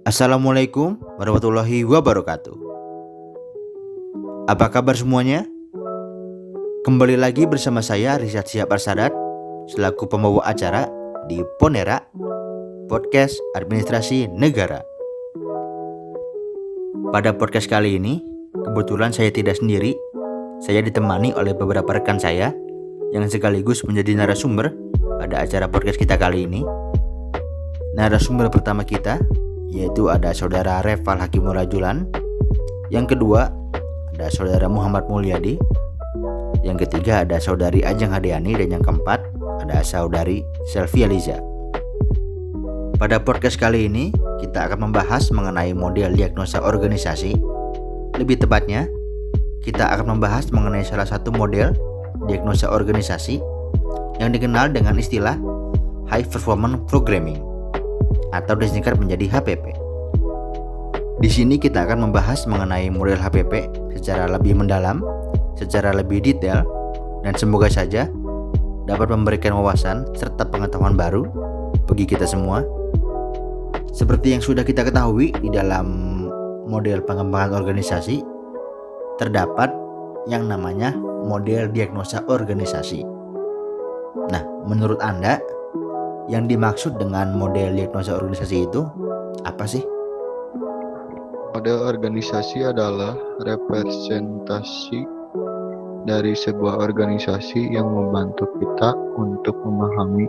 Assalamualaikum warahmatullahi wabarakatuh. Apa kabar semuanya? Kembali lagi bersama saya Rizat Syihab Arsadat selaku pembawa acara di Ponera Podcast Administrasi Negara. Pada podcast kali ini, kebetulan saya tidak sendiri. Saya ditemani oleh beberapa rekan saya yang sekaligus menjadi narasumber pada acara podcast kita kali ini. Narasumber pertama kita yaitu ada saudara Reval Hakimul Rajulan, yang kedua ada saudara Muhammad Mulyadi, yang ketiga ada saudari Ajeng Hadiani, dan yang keempat ada saudari Selvia Liza. Pada podcast kali ini kita akan membahas mengenai model diagnosa organisasi. Lebih tepatnya, kita akan membahas mengenai salah satu model diagnosa organisasi yang dikenal dengan istilah High Performance Programming atau disingkat menjadi HPP. Di sini kita akan membahas mengenai model HPP secara lebih mendalam, secara lebih detail, dan semoga saja dapat memberikan wawasan serta pengetahuan baru bagi kita semua. Seperti yang sudah kita ketahui, di dalam model pengembangan organisasi terdapat yang namanya model diagnosa organisasi. Nah, menurut Anda, yang dimaksud dengan model diagnosa organisasi itu apa sih? Model organisasi adalah representasi dari sebuah organisasi yang membantu kita untuk memahami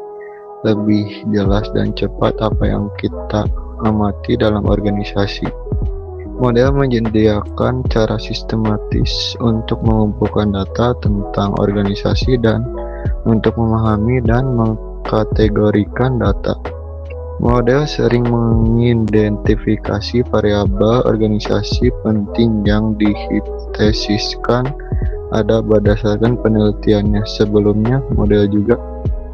lebih jelas dan cepat apa yang kita amati dalam organisasi. Model menyediakan cara sistematis untuk mengumpulkan data tentang organisasi dan untuk memahami dan mengkategorikan data. Model sering mengidentifikasi variabel organisasi penting yang dihipotesiskan ada berdasarkan penelitiannya. Sebelumnya, model juga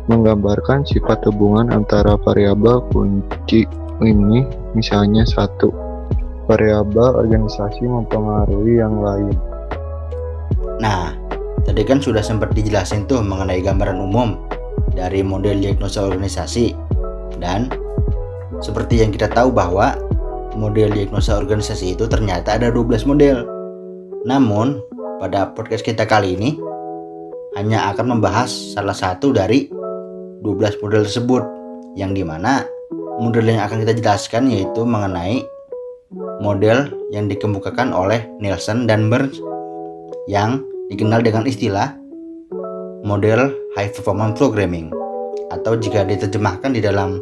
menggambarkan sifat hubungan antara variabel kunci ini, misalnya satu, variabel organisasi mempengaruhi yang lain. Nah, tadi kan sudah sempat dijelasin tuh mengenai gambaran umum dari model diagnosa organisasi, dan seperti yang kita tahu bahwa model diagnosa organisasi itu ternyata ada 12 model. Namun, pada podcast kita kali ini hanya akan membahas salah satu dari 12 model tersebut, yang dimana model yang akan kita jelaskan yaitu mengenai model yang dikemukakan oleh Nielsen dan Burns yang dikenal dengan istilah model High Performance Programming, atau jika diterjemahkan di dalam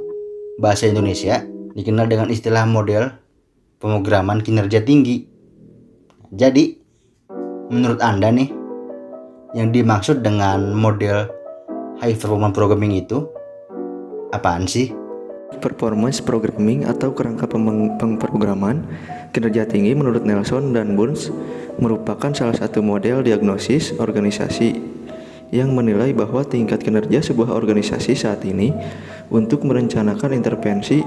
bahasa Indonesia dikenal dengan istilah model pemrograman kinerja tinggi. Jadi, menurut Anda nih, yang dimaksud dengan model High Performance Programming itu apaan sih? Performance programming atau kerangka pemrograman kinerja tinggi menurut Nielsen dan Burns merupakan salah satu model diagnosis organisasi yang menilai bahwa tingkat kinerja sebuah organisasi saat ini untuk merencanakan intervensi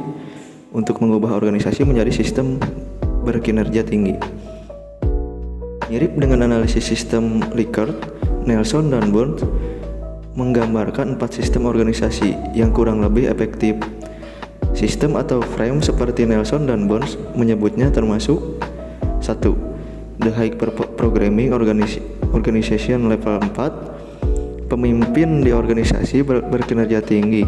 untuk mengubah organisasi menjadi sistem berkinerja tinggi. Mirip dengan analisis sistem Likert, Nielsen dan Burns menggambarkan 4 sistem organisasi yang kurang lebih efektif. Sistem atau frame seperti Nielsen dan Burns menyebutnya termasuk 1. The High Programming Organization Level 4, pemimpin di organisasi berkinerja tinggi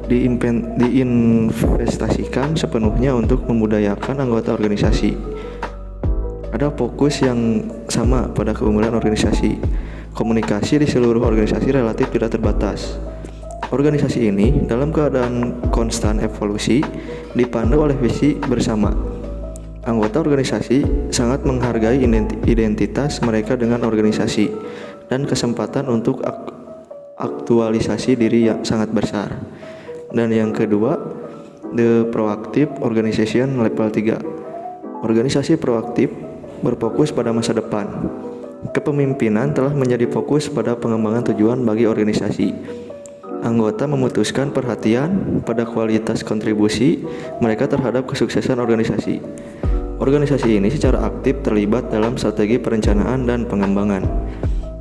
diinvestasikan sepenuhnya untuk membudayakan anggota organisasi. Ada fokus yang sama pada keunggulan organisasi. Komunikasi di seluruh organisasi relatif tidak terbatas. Organisasi ini dalam keadaan konstan evolusi dipandu oleh visi bersama. Anggota organisasi sangat menghargai identitas mereka dengan organisasi dan kesempatan untuk aktualisasi diri yang sangat besar. Dan yang kedua, The Proactive Organization Level 3. Organisasi proaktif berfokus pada masa depan. Kepemimpinan telah menjadi fokus pada pengembangan tujuan bagi organisasi. Anggota memutuskan perhatian pada kualitas kontribusi mereka terhadap kesuksesan organisasi. Organisasi ini secara aktif terlibat dalam strategi perencanaan dan pengembangan.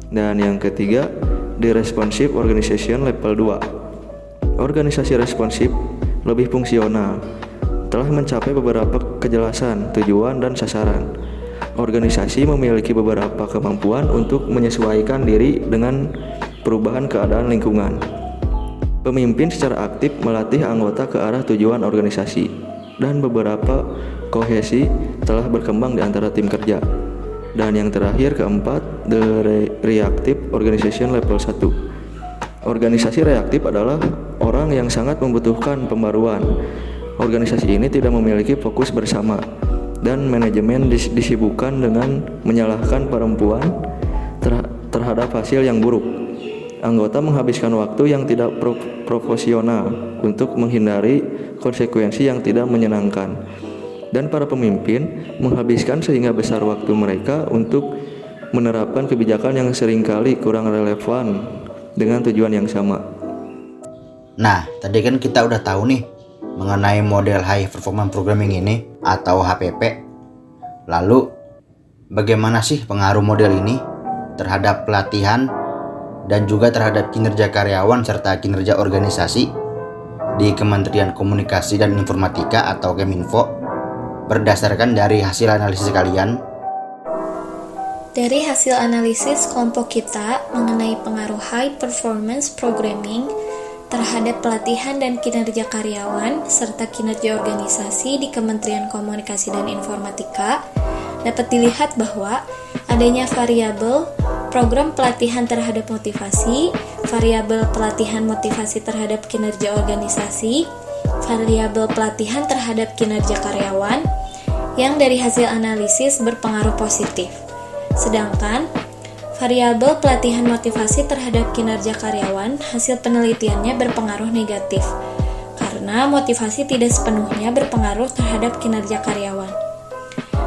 Dan yang ketiga, The Responsive Organization Level 2. Organisasi responsif lebih fungsional. telah mencapai beberapa kejelasan, tujuan, dan sasaran. Organisasi memiliki beberapa kemampuan untuk menyesuaikan diri dengan perubahan keadaan lingkungan. Pemimpin secara aktif melatih anggota ke arah tujuan organisasi, dan beberapa kohesi telah berkembang di antara tim kerja. Dan yang terakhir, keempat, the reactive organization level 1. Organisasi reaktif adalah orang yang sangat membutuhkan pembaruan. Organisasi ini tidak memiliki fokus bersama, dan manajemen disibukkan dengan menyalahkan perempuan terhadap hasil yang buruk. Anggota menghabiskan waktu yang tidak proporsional untuk menghindari konsekuensi yang tidak menyenangkan. Dan para pemimpin menghabiskan sehingga besar waktu mereka untuk menerapkan kebijakan yang seringkali kurang relevan dengan tujuan yang sama. Nah, tadi kan kita udah tahu nih mengenai model High Performance Programming ini atau HPP. Lalu, bagaimana sih pengaruh model ini terhadap pelatihan dan juga terhadap kinerja karyawan serta kinerja organisasi di Kementerian Komunikasi dan Informatika atau Keminfo berdasarkan dari hasil analisis kalian? Dari hasil analisis kelompok kita mengenai pengaruh High Performance Programming terhadap pelatihan dan kinerja karyawan serta kinerja organisasi di Kementerian Komunikasi dan Informatika, dapat dilihat bahwa adanya variabel program pelatihan terhadap motivasi, variabel pelatihan motivasi terhadap kinerja organisasi, variabel pelatihan terhadap kinerja karyawan yang dari hasil analisis berpengaruh positif. Sedangkan variabel pelatihan motivasi terhadap kinerja karyawan hasil penelitiannya berpengaruh negatif karena motivasi tidak sepenuhnya berpengaruh terhadap kinerja karyawan.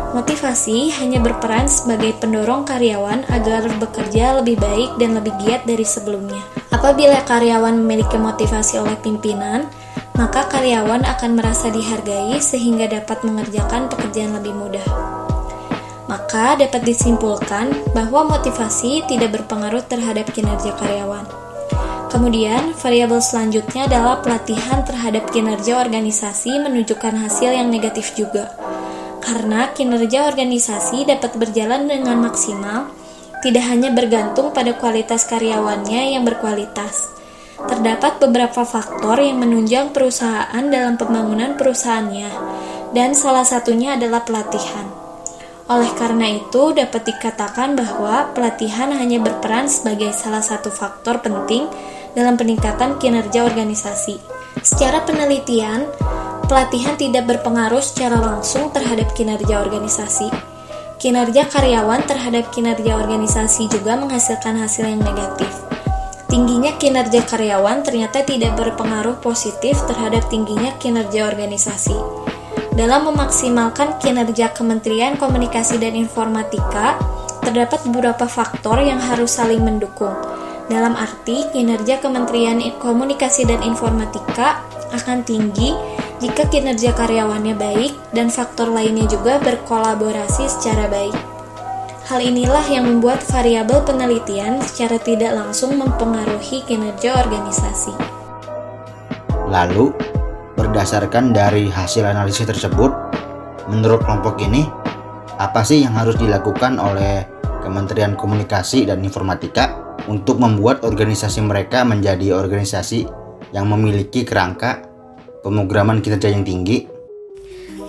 Motivasi hanya berperan sebagai pendorong karyawan agar bekerja lebih baik dan lebih giat dari sebelumnya. Apabila karyawan memiliki motivasi oleh pimpinan, maka karyawan akan merasa dihargai sehingga dapat mengerjakan pekerjaan lebih mudah. Maka dapat disimpulkan bahwa motivasi tidak berpengaruh terhadap kinerja karyawan. Kemudian, variabel selanjutnya adalah pelatihan terhadap kinerja organisasi menunjukkan hasil yang negatif juga. Karena kinerja organisasi dapat berjalan dengan maksimal, tidak hanya bergantung pada kualitas karyawannya yang berkualitas. Terdapat beberapa faktor yang menunjang perusahaan dalam pembangunan perusahaannya, dan salah satunya adalah pelatihan. Oleh karena itu, dapat dikatakan bahwa pelatihan hanya berperan sebagai salah satu faktor penting dalam peningkatan kinerja organisasi. Secara penelitian, pelatihan tidak berpengaruh secara langsung terhadap kinerja organisasi. Kinerja karyawan terhadap kinerja organisasi juga menghasilkan hasil yang negatif. Tingginya kinerja karyawan ternyata tidak berpengaruh positif terhadap tingginya kinerja organisasi. Dalam memaksimalkan kinerja Kementerian Komunikasi dan Informatika, terdapat beberapa faktor yang harus saling mendukung. Dalam arti, kinerja Kementerian Komunikasi dan Informatika akan tinggi jika kinerja karyawannya baik dan faktor lainnya juga berkolaborasi secara baik. Hal inilah yang membuat variabel penelitian secara tidak langsung mempengaruhi kinerja organisasi. Lalu, berdasarkan dari hasil analisis tersebut, menurut kelompok ini, apa sih yang harus dilakukan oleh Kementerian Komunikasi dan Informatika untuk membuat organisasi mereka menjadi organisasi yang memiliki kerangka pemrograman kinerja yang tinggi?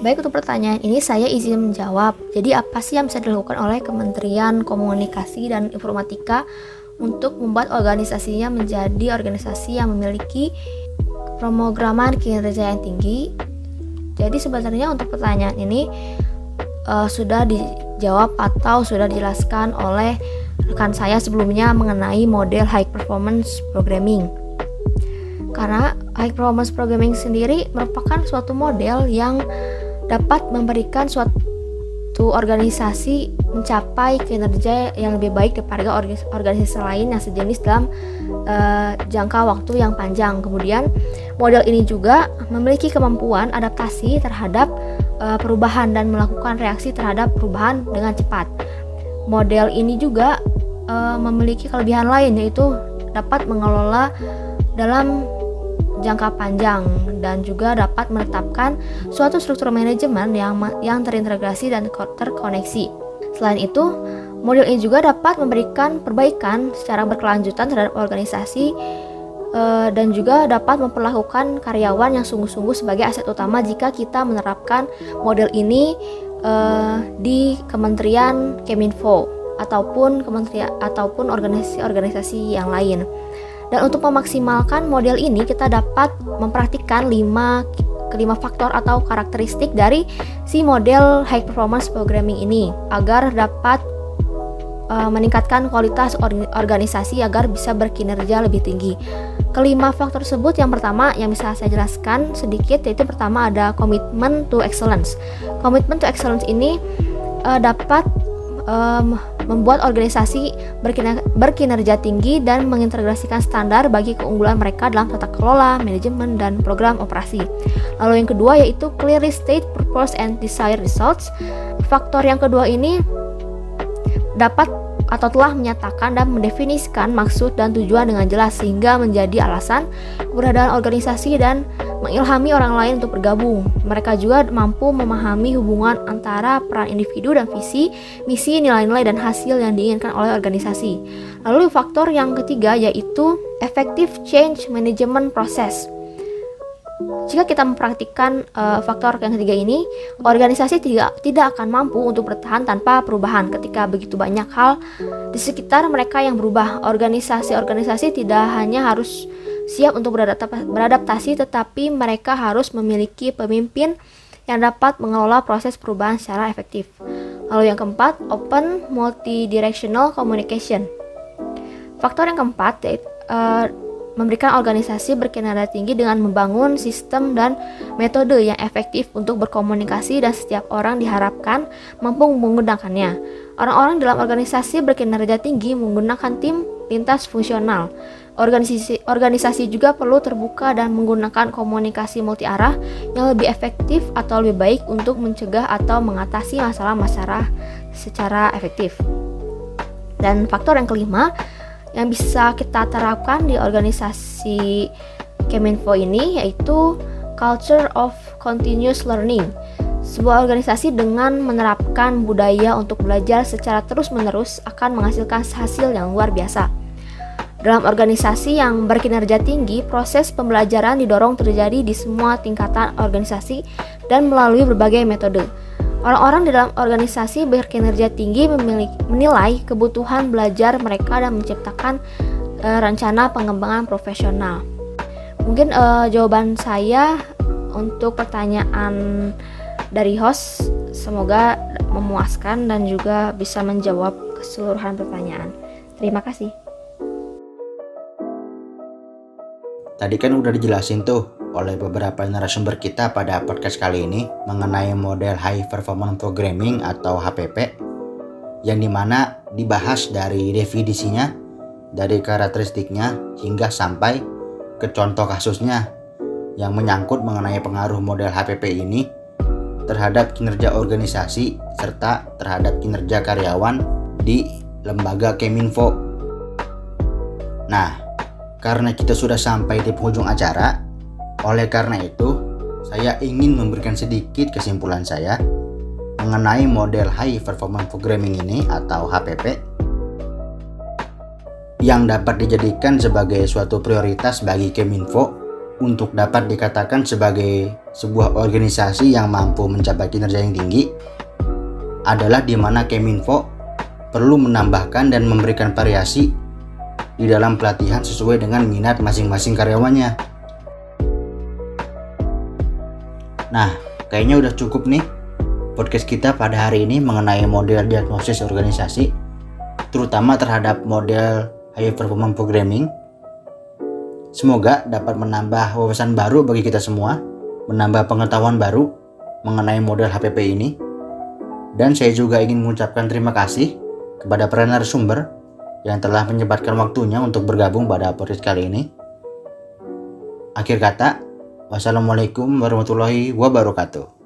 Baik, untuk pertanyaan ini saya izin menjawab. Jadi apa sih yang bisa dilakukan oleh Kementerian Komunikasi dan Informatika untuk membuat organisasinya menjadi organisasi yang memiliki pemrograman kinerja yang tinggi? Jadi sebenarnya untuk pertanyaan ini sudah dijawab atau sudah dijelaskan oleh rekan saya sebelumnya mengenai model High Performance Programming. Karena High Performance Programming sendiri merupakan suatu model yang dapat memberikan suatu organisasi mencapai kinerja yang lebih baik daripada organisasi lain yang sejenis dalam jangka waktu yang panjang. Kemudian model ini juga memiliki kemampuan adaptasi terhadap perubahan dan melakukan reaksi terhadap perubahan dengan cepat. Model ini juga memiliki kelebihan lain, yaitu dapat mengelola dalam jangka panjang dan juga dapat menetapkan suatu struktur manajemen yang terintegrasi dan terkoneksi. Selain itu, model ini juga dapat memberikan perbaikan secara berkelanjutan terhadap organisasi dan juga dapat memperlakukan karyawan yang sungguh-sungguh sebagai aset utama jika kita menerapkan model ini di Kementerian Keminfo ataupun organisasi-organisasi yang lain. Dan untuk memaksimalkan model ini, kita dapat mempraktikkan 5 faktor atau karakteristik dari si model high performance programming ini agar dapat meningkatkan kualitas organisasi agar bisa berkinerja lebih tinggi. Kelima faktor tersebut, yang pertama yang bisa saya jelaskan sedikit, yaitu pertama ada commitment to excellence. Commitment to excellence ini dapat membuat organisasi berkinerja tinggi dan mengintegrasikan standar bagi keunggulan mereka dalam tata kelola, manajemen, dan program operasi. Lalu yang kedua yaitu clearly state purpose and desired results. Faktor yang kedua ini dapat atau telah menyatakan dan mendefinisikan maksud dan tujuan dengan jelas sehingga menjadi alasan keberadaan organisasi dan mengilhami orang lain untuk bergabung. Mereka juga mampu memahami hubungan antara peran individu dan visi, misi, nilai-nilai, dan hasil yang diinginkan oleh organisasi. Lalu faktor yang ketiga yaitu effective change management process. Jika kita mempraktikkan faktor yang ketiga ini, organisasi tidak akan mampu untuk bertahan tanpa perubahan ketika begitu banyak hal di sekitar mereka yang berubah. Organisasi tidak hanya harus siap untuk beradaptasi, tetapi mereka harus memiliki pemimpin yang dapat mengelola proses perubahan secara efektif. Lalu yang keempat, open multidirectional communication. Faktor yang keempat yaitu memberikan organisasi berkinerja tinggi dengan membangun sistem dan metode yang efektif untuk berkomunikasi dan setiap orang diharapkan mampu menggunakannya. Orang-orang dalam organisasi berkinerja tinggi menggunakan tim lintas fungsional. Organisasi juga perlu terbuka dan menggunakan komunikasi multi arah yang lebih efektif atau lebih baik untuk mencegah atau mengatasi masalah-masalah secara efektif. Dan faktor yang kelima yang bisa kita terapkan di organisasi Keminfo ini yaitu culture of continuous learning. Sebuah organisasi dengan menerapkan budaya untuk belajar secara terus-menerus akan menghasilkan hasil yang luar biasa. Dalam organisasi yang berkinerja tinggi, proses pembelajaran didorong terjadi di semua tingkatan organisasi dan melalui berbagai metode. Orang-orang di dalam organisasi berkinerja tinggi menilai kebutuhan belajar mereka dan menciptakan rencana pengembangan profesional. Mungkin jawaban saya untuk pertanyaan dari host semoga memuaskan dan juga bisa menjawab keseluruhan pertanyaan. Terima kasih. Tadi kan udah dijelasin tuh oleh beberapa narasumber kita pada podcast kali ini mengenai model High Performance Programming atau HPP, yang dimana dibahas dari definisinya, dari karakteristiknya hingga sampai ke contoh kasusnya yang menyangkut mengenai pengaruh model HPP ini terhadap kinerja organisasi serta terhadap kinerja karyawan di lembaga Keminfo. Nah, karena kita sudah sampai di penghujung acara, oleh karena itu, saya ingin memberikan sedikit kesimpulan saya mengenai model High Performance Programming ini atau HPP yang dapat dijadikan sebagai suatu prioritas bagi Keminfo untuk dapat dikatakan sebagai sebuah organisasi yang mampu mencapai kinerja yang tinggi adalah di mana Keminfo perlu menambahkan dan memberikan variasi di dalam pelatihan sesuai dengan minat masing-masing karyawannya. Nah, kayaknya udah cukup nih podcast kita pada hari ini mengenai model diagnosis organisasi, terutama terhadap model High Performance Programming. Semoga dapat menambah wawasan baru bagi kita semua, menambah pengetahuan baru mengenai model HPP ini. Dan saya juga ingin mengucapkan terima kasih kepada para narasumber yang telah menyempatkan waktunya untuk bergabung pada podcast kali ini. Akhir kata, wassalamualaikum warahmatullahi wabarakatuh.